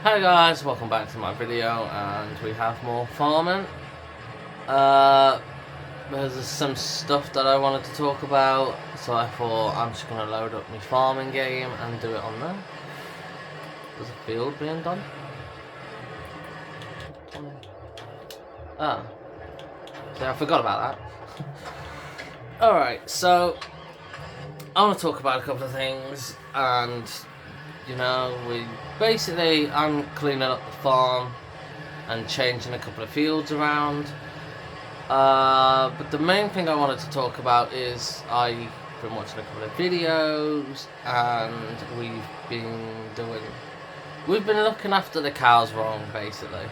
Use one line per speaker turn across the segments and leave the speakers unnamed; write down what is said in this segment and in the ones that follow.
Hi guys, welcome back to my video, and we have more farming. There's some stuff that I wanted to talk about, so I thought I'm just gonna load up my farming game and do it on there. There's a field being done. Ah, so I forgot about that. Alright, so I want to talk about a couple of things, and I'm cleaning up the farm and changing a couple of fields around. But the main thing I wanted to talk about is I've been watching a couple of videos, and we've been looking after the cows wrong, basically.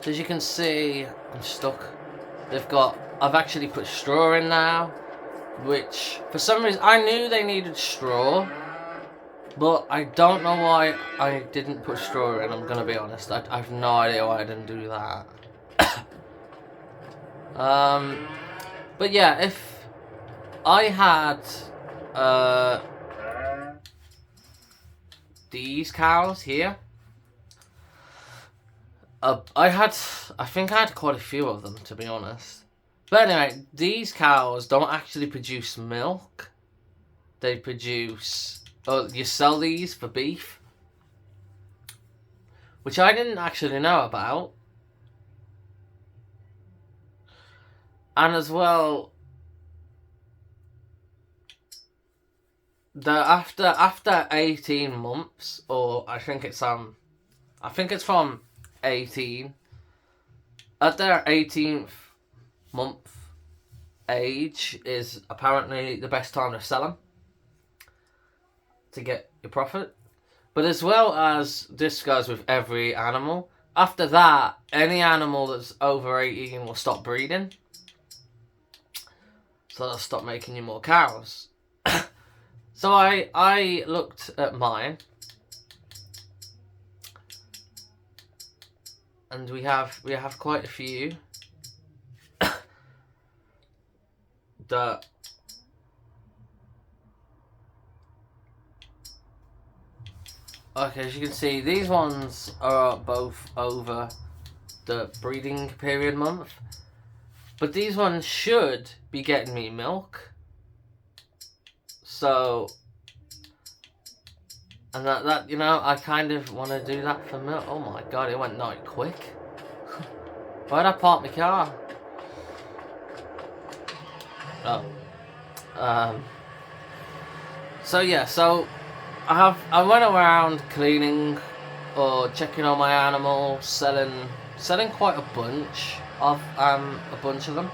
As you can see, I'm stuck. I've actually put straw in now, which for some reason I knew they needed straw, but I don't know why I didn't put straw in. I'm gonna be honest. I have no idea why I didn't do that. But yeah, if I had these cows here. I think I had quite a few of them, to be honest. But anyway, these cows don't actually produce milk. They produce... Oh, you sell these for beef. Which I didn't actually know about. And as well... After 18 months, or I think it's from 18. At their 18th month age is apparently the best time to sell them to get your profit. But as well as this goes with every animal, after that, any animal that's over 18 will stop breeding. So they'll stop making you more cows. So I looked at mine. And we have quite a few that as you can see, these ones are both over the breeding period month, but these ones should be getting me milk. So, and that I kind of want to do that for milk. Oh my god, it went night quick. Why'd I park my car? Oh. So yeah, so I went around cleaning or checking on my animals, selling quite a bunch of them.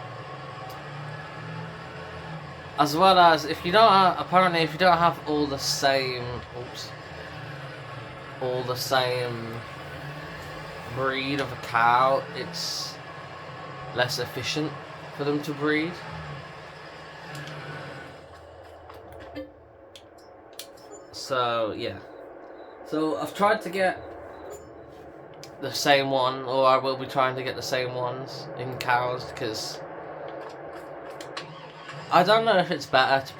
As well as if you don't have all the same breed of a cow, it's less efficient for them to breed. So yeah, so I've tried to get the same one, or I will be trying to get the same ones in cows, because I don't know if it's better to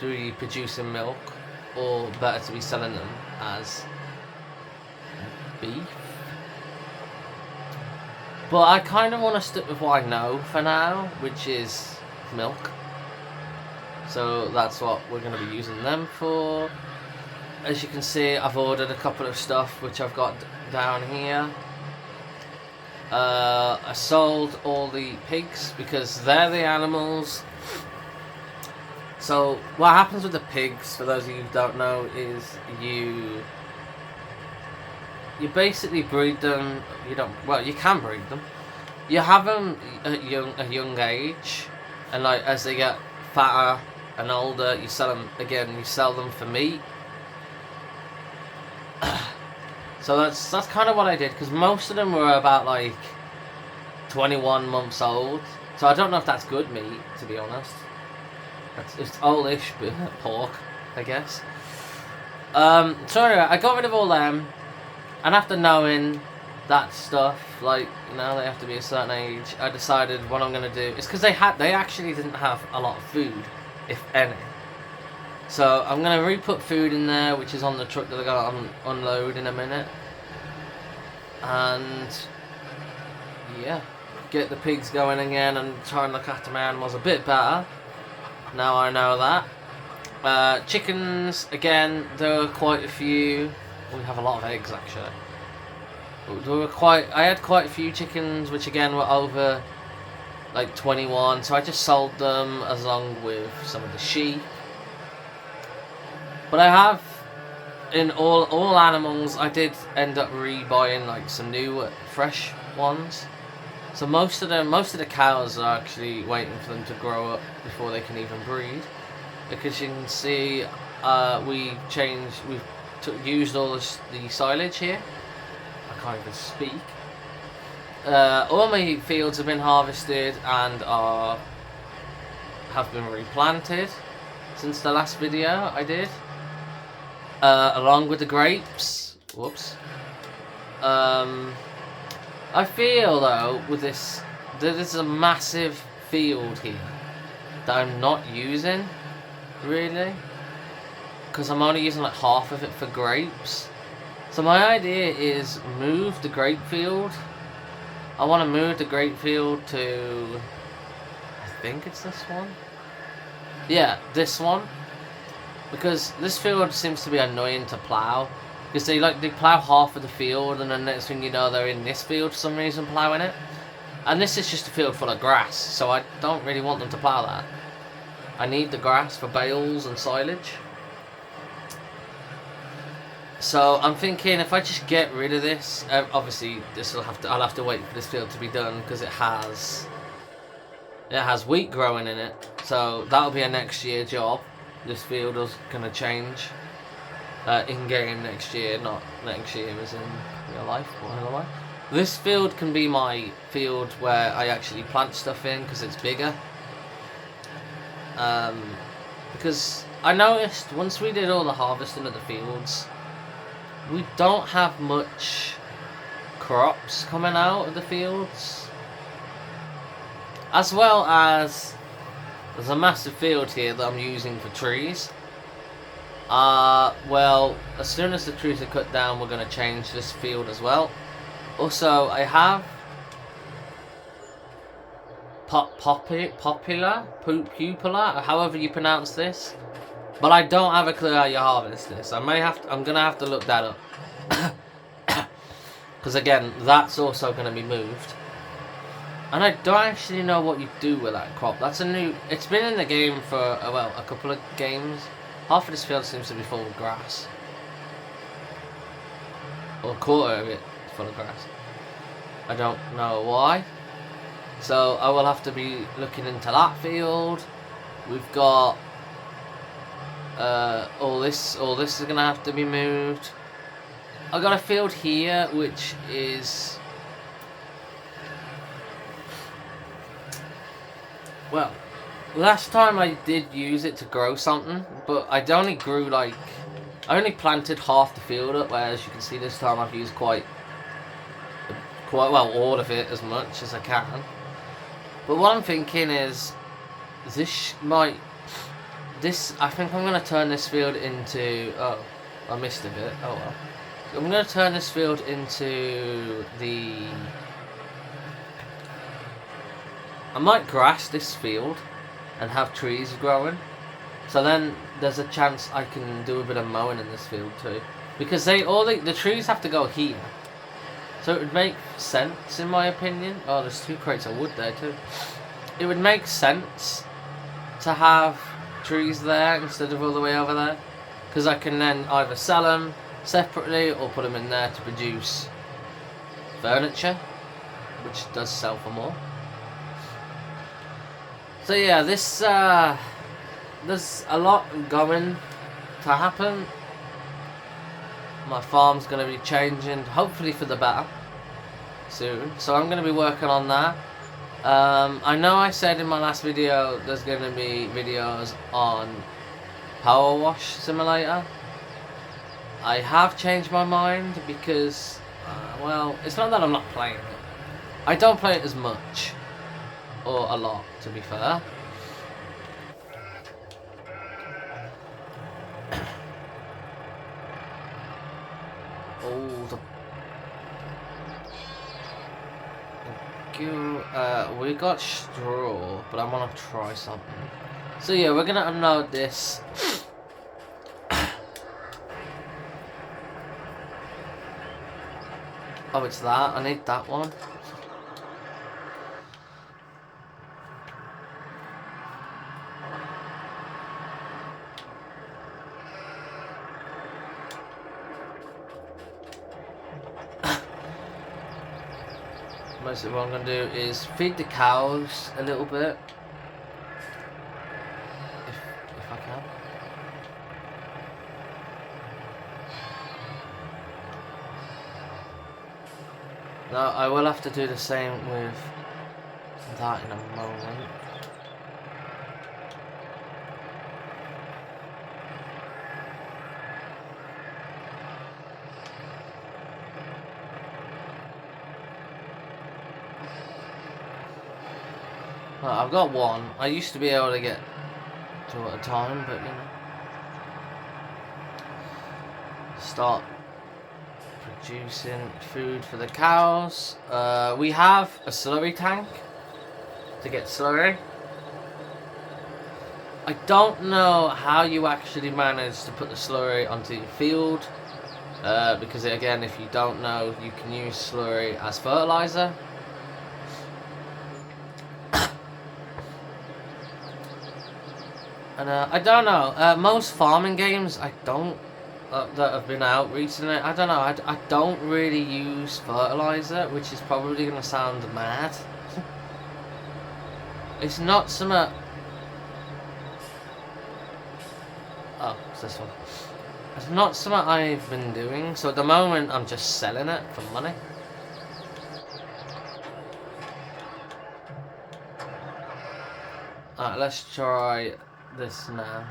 be producing milk or better to be selling them as beef. But I kind of want to stick with what I know for now, which is milk. So that's what we're going to be using them for. As you can see, I've ordered a couple of stuff which I've got down here. I sold all the pigs because they're the animals. So what happens with the pigs, for those of you who don't know, is you basically breed them. You can breed them. You have them at a young age, and like as they get fatter and older, you sell them again. You sell them for meat. So that's kind of what I did, because most of them were about like 21 months old. So I don't know if that's good meat, to be honest. It's oldish pork, I guess. So anyway, I got rid of all them, and after knowing that stuff, like, you know, they have to be a certain age. I decided what I'm gonna do. It's because they actually didn't have a lot of food, if any. So I'm gonna re-put food in there, which is on the truck that they're gonna unload in a minute. And yeah, get the pigs going again and try and look after my animals a bit better. Now I know that. Chickens, again, there were quite a few. We have a lot of eggs actually. I had quite a few chickens, which again were over like 21, so I just sold them along with some of the sheep. But I have, in all animals, I did end up rebuying like some new fresh ones. So most of the cows are actually waiting for them to grow up before they can even breed. Because you can see, we've used all the silage here. I can't even speak. All my fields have been harvested and have been replanted since the last video I did. Along with the grapes. Whoops. I feel though with this, there's a massive field here that I'm not using really, because I'm only using like half of it for grapes. So my idea is move the grape field. I want to move the grape field to, I think it's this one. Yeah, this one. Because this field seems to be annoying to plough. Because they plough half of the field and then next thing you know they're in this field for some reason ploughing it. And this is just a field full of grass, so I don't really want them to plough that. I need the grass for bales and silage. So I'm thinking if I just get rid of this, obviously I'll have to wait for this field to be done because it has wheat growing in it. So that'll be a next year job. This field is gonna change in game next year, not next year as in real life, but in real life. This field can be my field where I actually plant stuff in because it's bigger. Because I noticed once we did all the harvesting of the fields, we don't have much crops coming out of the fields. As well as there's a massive field here that I'm using for trees. Well, as soon as the trees are cut down, we're going to change this field as well. Also, I have pupilla, however you pronounce this, but I don't have a clue how you harvest this. I'm gonna have to look that up, because again, that's also going to be moved. And I don't actually know what you do with that crop. That's a new. It's been in the game for a couple of games. Half of this field seems to be full of grass, or a quarter of it is full of grass. I don't know why. So I will have to be looking into that field. We've got all this is gonna have to be moved. I got a field here which is, well, last time I did use it to grow something, but I only grew I only planted half the field up, whereas you can see this time I've used quite well all of it, as much as I can. But what I'm thinking is, I think I'm going to turn this field into, oh, I missed a bit, oh well. I'm going to turn this field into I might grass this field and have trees growing. So then there's a chance I can do a bit of mowing in this field too. Because the trees have to go here. So it would make sense, in my opinion. Oh, there's 2 crates of wood there too. It would make sense to have trees there instead of all the way over there. Because I can then either sell them separately or put them in there to produce furniture, which does sell for more. So yeah, this there's a lot going to happen. My farm's going to be changing, hopefully for the better, soon. So I'm going to be working on that. I know I said in my last video there's going to be videos on Power Wash Simulator. I have changed my mind because Well, it's not that I'm not playing it. I don't play it as much. Or a lot, to be fair. Oh, we got straw, but I want to try something. So yeah, we're gonna unload this. Oh, it's that. I need that one. Mostly what I'm going to do is feed the cows a little bit. If I can. Now, I will have to do the same with that in a moment. Well, I've got one. I used to be able to get two at a time, but you know. Start producing food for the cows. We have a slurry tank to get slurry. I don't know how you actually manage to put the slurry onto your field. Because again, if you don't know, you can use slurry as fertilizer. And I don't know, most farming games that have been out recently, I don't know, I don't really use fertilizer, which is probably going to sound mad. It's not something... Oh, it's this one. It's not something I've been doing, so at the moment I'm just selling it for money. Alright, let's try this now.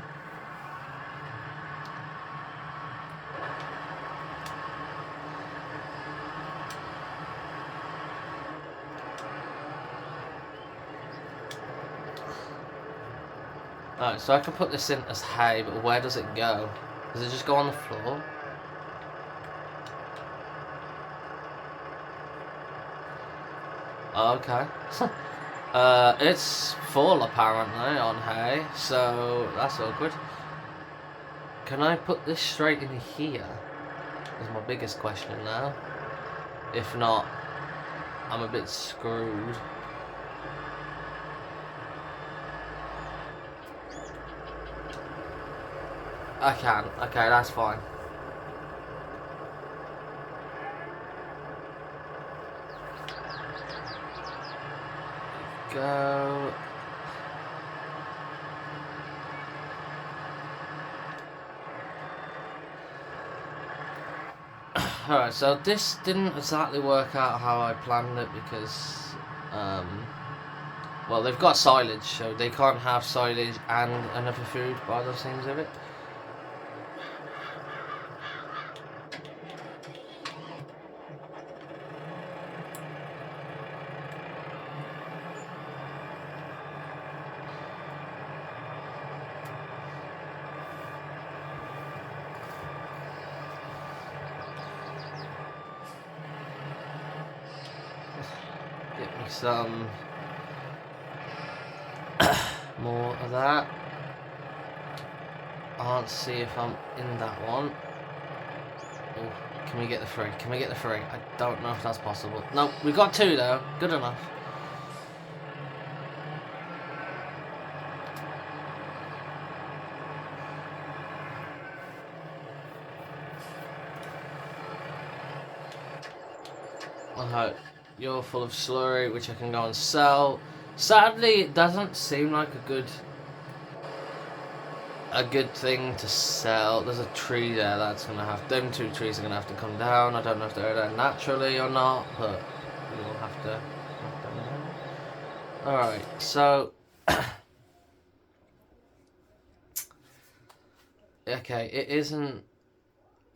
Alright, so I can put this in as hay, but where does it go? Does it just go on the floor? Okay. It's full apparently on hay, so that's awkward. Can I put this straight in here? Is my biggest question now. If not, I'm a bit screwed. I can. Okay, that's fine. Go. Alright, so this didn't exactly work out how I planned it because, well, they've got silage, so they can't have silage and another food by the seams of it. Get me some more of that. I can't see if I'm in that one. Oh, can we get the 3? Can we get the 3? I don't know if that's possible. No, we got 2 though. Good enough. Alright, you're full of slurry, which I can go and sell. Sadly, it doesn't seem like a good thing to sell. There's a tree there that's gonna have... Them 2 trees are gonna have to come down. I don't know if they're there naturally or not, but we'll have to... Alright, so... Okay, it isn't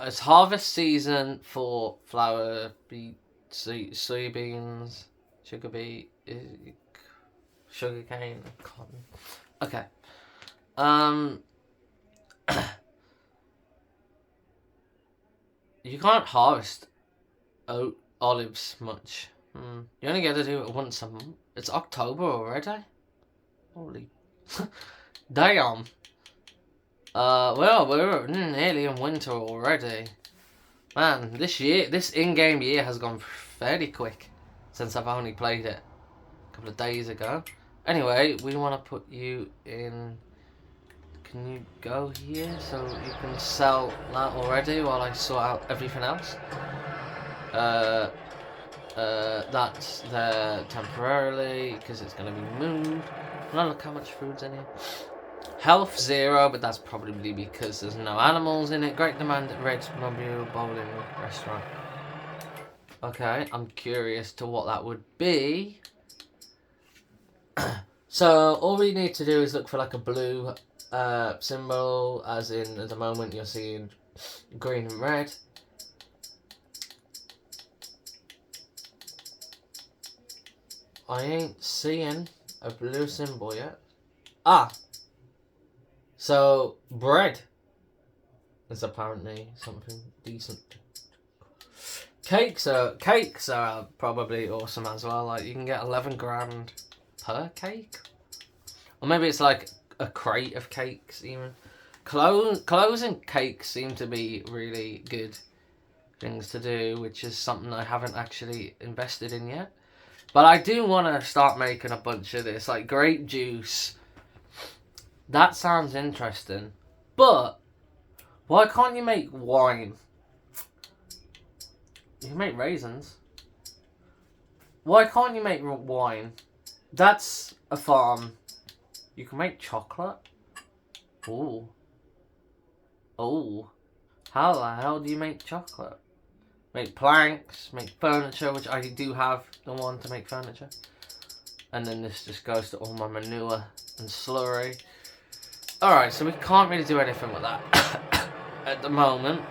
it's harvest season for flour, beet, soybeans, sugar beet, sugar cane, cotton. Okay. You can't harvest olives much. You only get to do it once a month. It's October already. Holy damn. Well, we're nearly in winter already. Man, this in-game year has gone fairly quick since I've only played it a couple of days ago. Anyway, we want to put you in. Can you go here so you can sell that already while I sort out everything else? That's there temporarily because it's going to be moved. Now look how much food's in here. Health 0, but that's probably because there's no animals in it. Great demand at Red's Mobile Bowling Restaurant. Okay, I'm curious to what that would be. So all we need to do is look for like a blue symbol, as in at the moment you're seeing green and red. I ain't seeing a blue symbol yet. Ah! So, bread is apparently something decent. Cakes are probably awesome as well. Like, you can get 11 grand per cake. Or maybe it's like a crate of cakes even. Clothes and cakes seem to be really good things to do, which is something I haven't actually invested in yet. But I do want to start making a bunch of this, like grape juice. That sounds interesting. But why can't you make wine? You can make raisins. Why can't you make wine? That's a farm. You can make chocolate. Ooh. Oh. How the hell do you make chocolate? Make planks, make furniture, which I do have the one to make furniture. And then this just goes to all my manure and slurry. Alright, so we can't really do anything with that at the moment.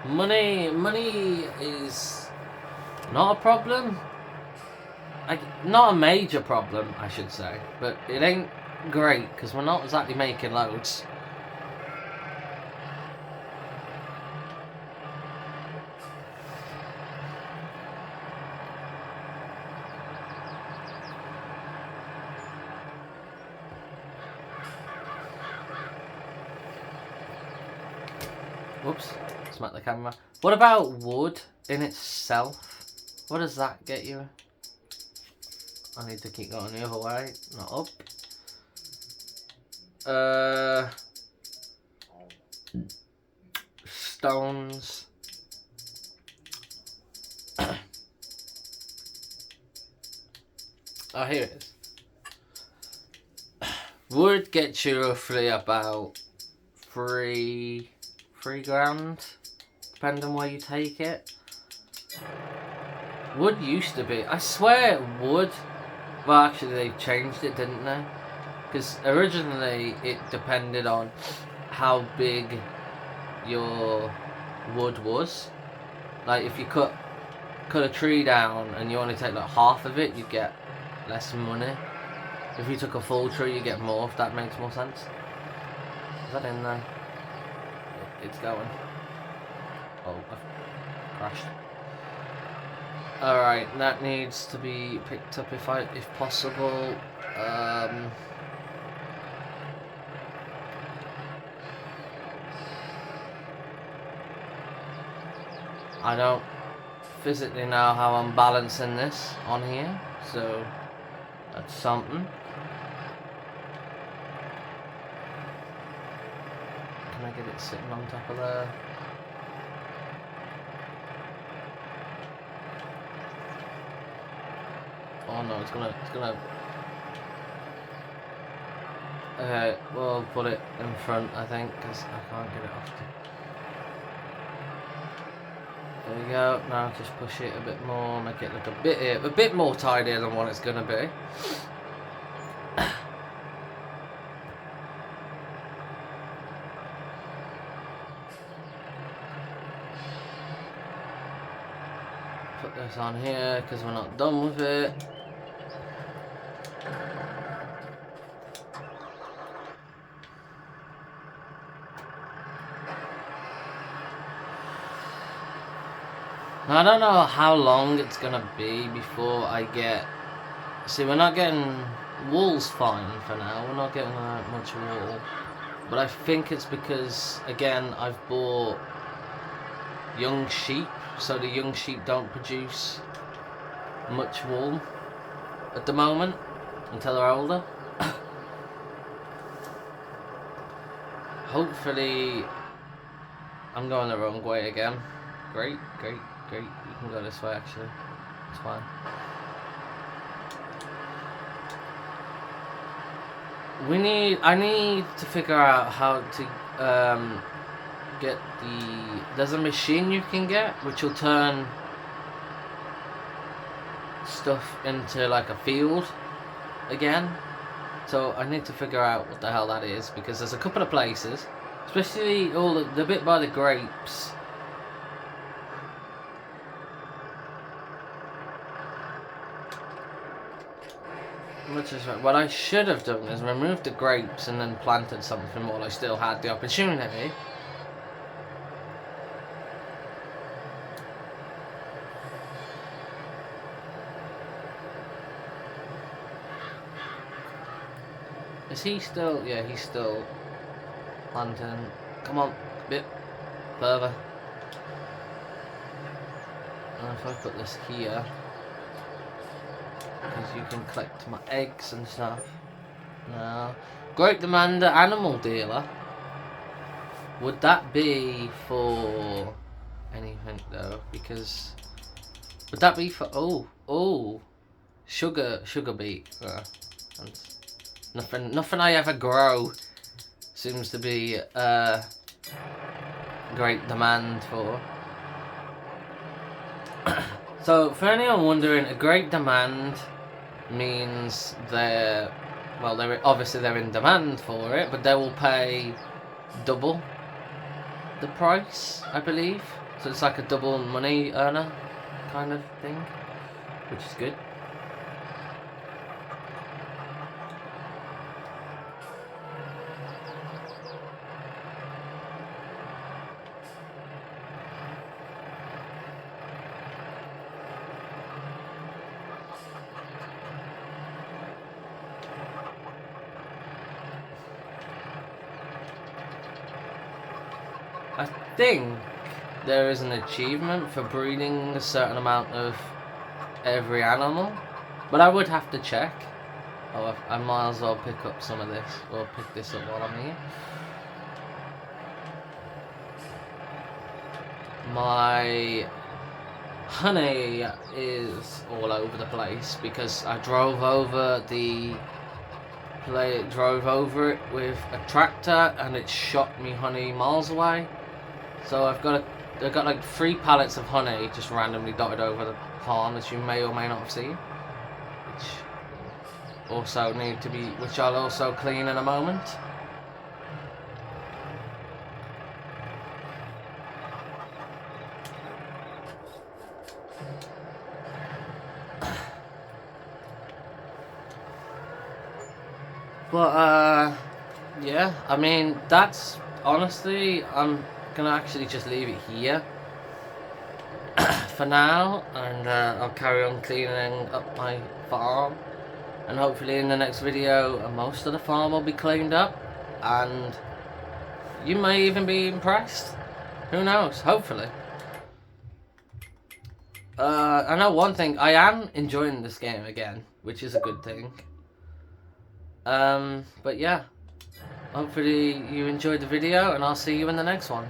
Money is not a problem. Not a major problem, I should say. But it ain't great, because we're not exactly making loads. Whoops, smack the camera. What about wood in itself? What does that get you? I need to keep going the other way, not up. Stones. Oh, here it is. Wood gets you roughly about three grand, depending on where you take it. Wood used to be, I swear, wood. Well, actually, they changed it, didn't they? Because originally it depended on how big your wood was. Like, if you cut a tree down and you only take like half of it, you get less money. If you took a full tree, you get more, if that makes more sense. Is that in there? It's going. Oh, I've crashed. Alright, that needs to be picked up if possible. I don't physically know how I'm balancing this on here, so that's something. Can I get it sitting on top of there? Oh no, it's gonna. Okay, we'll put it in front, I think, because I can't get it off. There we go. Now just push it a bit more, make it look a bit more tidier than what it's gonna be. put this on here because we're not done with it. Now, I don't know how long it's gonna be before I get... See, we're not getting... Wool's fine for now, we're not getting that much wool. But I think it's because, again, I've bought young sheep, so the young sheep don't produce much wool at the moment until they're older. Hopefully, I'm going the wrong way again. Great. You can go this way actually. It's fine. I need to figure out how to get there's a machine you can get which will turn stuff into like a field again. So I need to figure out what the hell that is, because there's a couple of places, especially all the bit by the grapes. What I should have done is removed the grapes and then planted something while I still had the opportunity. Is he still... Yeah, he's still planting. Come on, a bit further. And if I put this here, because you can collect my eggs and stuff. Now, Great Demander Animal Dealer. Would that be for anything though? Because would that be for sugar beet? Nothing I ever grow seems to be great demand for. So for anyone wondering, a great demand means they're in demand for it, but they will pay double the price, I believe. So it's like a double money earner kind of thing, which is good. I think there is an achievement for breeding a certain amount of every animal, but I would have to check. Oh, I might as well pick up some of this, or pick this up while I'm here. My honey is all over the place because I drove over it with a tractor and it shot me honey miles away. So I've got like 3 pallets of honey just randomly dotted over the farm, as you may or may not have seen, which I'll also clean in a moment. But yeah, I mean, that's honestly, I'm gonna actually just leave it here for now, and I'll carry on cleaning up my farm, and hopefully in the next video most of the farm will be cleaned up and you may even be impressed. Who knows? Hopefully. I know one thing, I am enjoying this game again, which is a good thing. But yeah, hopefully you enjoyed the video, and I'll see you in the next one.